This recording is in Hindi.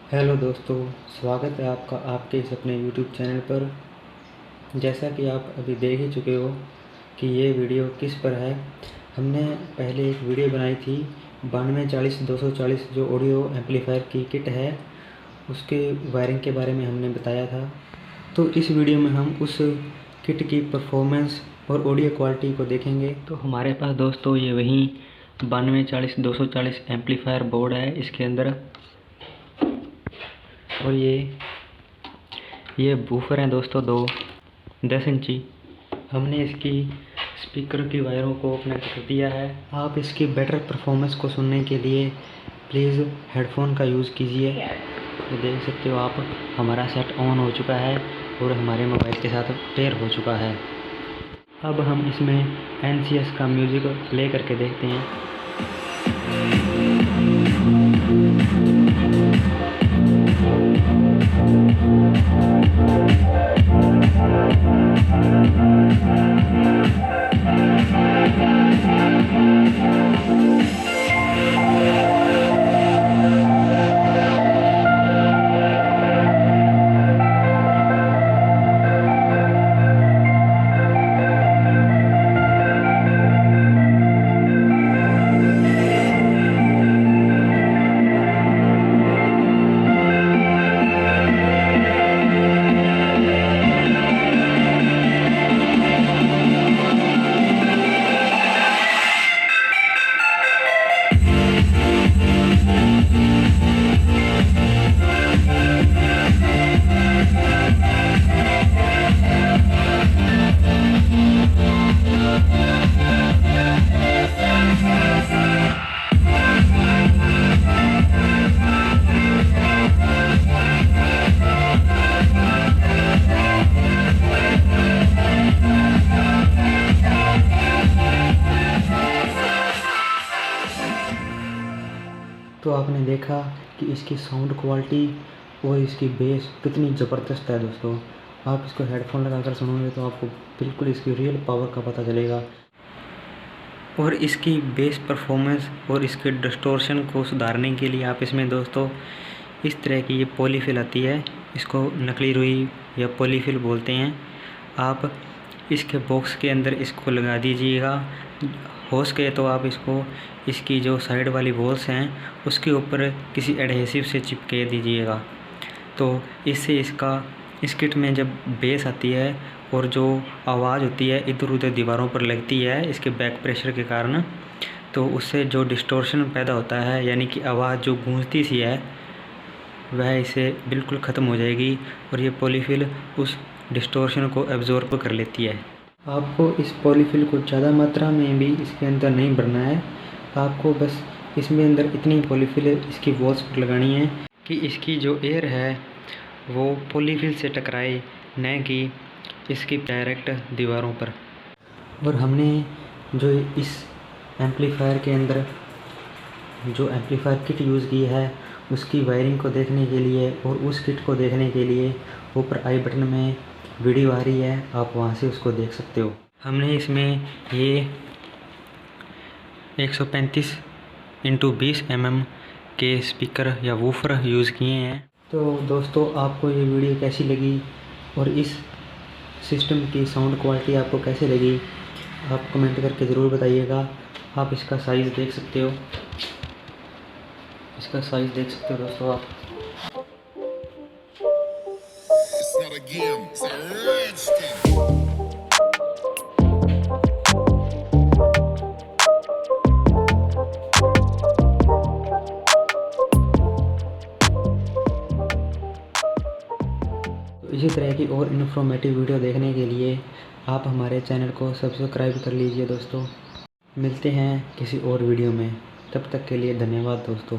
हेलो दोस्तों, स्वागत है आपका आपके इस अपने YouTube चैनल पर। जैसा कि आप अभी देख ही चुके हो कि ये वीडियो किस पर है। हमने पहले एक वीडियो बनाई थी 9240-240 जो ऑडियो एम्पलीफायर की किट है, उसके वायरिंग के बारे में हमने बताया था। तो इस वीडियो में हम उस किट की परफॉर्मेंस और ऑडियो क्वालिटी को देखेंगे। तो हमारे पास दोस्तों ये वही 9240-240 एम्पलीफायर बोर्ड है इसके अंदर, और ये बूफर हैं दोस्तों, 10 इंची। हमने इसकी स्पीकर की वायरों को कनेक्ट कर दिया है। आप इसकी बेटर परफॉर्मेंस को सुनने के लिए प्लीज़ हेडफोन का यूज़ कीजिए। तो देख सकते हो आप, हमारा सेट ऑन हो चुका है और हमारे मोबाइल के साथ पेयर हो चुका है। अब हम इसमें NCS का म्यूज़िक प्ले करके देखते हैं। तो आपने देखा कि इसकी साउंड क्वालिटी और इसकी बेस कितनी ज़बरदस्त है दोस्तों। आप इसको हेडफोन लगाकर सुनोगे तो आपको बिल्कुल इसकी रियल पावर का पता चलेगा। और इसकी बेस परफॉर्मेंस और इसके डिस्टॉर्शन को सुधारने के लिए आप इसमें दोस्तों इस तरह की ये पॉलीफिल आती है, इसको नकली रुई या पॉलीफिल बोलते हैं। आप इसके बॉक्स के अंदर इसको लगा दीजिएगा। हो सके तो आप इसको इसकी जो साइड वाली वॉल्स हैं उसके ऊपर किसी एडहेसिव से चिपके दीजिएगा। तो इससे इस किट में जब बेस आती है और जो आवाज़ होती है इधर उधर दीवारों पर लगती है इसके बैक प्रेशर के कारण, तो उससे जो डिस्टॉर्शन पैदा होता है, यानी कि आवाज़ जो गूंजती सी है, वह इसे बिल्कुल ख़त्म हो जाएगी और ये पॉलीफिल उस डिस्टॉर्शन को एब्जॉर्ब कर लेती है। आपको इस पॉलीफिल को ज़्यादा मात्रा में भी इसके अंदर नहीं भरना है। आपको बस इसमें अंदर इतनी पॉलीफिल इसकी वॉल्स पर लगानी है कि इसकी जो एयर है वो पॉलीफिल से टकराए, न कि इसकी डायरेक्ट दीवारों पर। और हमने जो इस एम्पलीफायर के अंदर जो एम्पलीफायर किट यूज़ की है उसकी वायरिंग को देखने के लिए और उस किट को देखने के लिए ऊपर आई बटन में वीडियो आ रही है, आप वहां से उसको देख सकते हो। हमने इसमें ये 135x20 mm के स्पीकर या वूफर यूज़ किए हैं। तो दोस्तों, आपको ये वीडियो कैसी लगी और इस सिस्टम की साउंड क्वालिटी आपको कैसे लगी, आप कमेंट करके ज़रूर बताइएगा। आप इसका साइज़ देख सकते हो, दोस्तों आप। इसी तरह की और इन्फॉर्मेटिव वीडियो देखने के लिए आप हमारे चैनल को सब्सक्राइब कर लीजिए दोस्तों। मिलते हैं किसी और वीडियो में, तब तक के लिए धन्यवाद दोस्तों।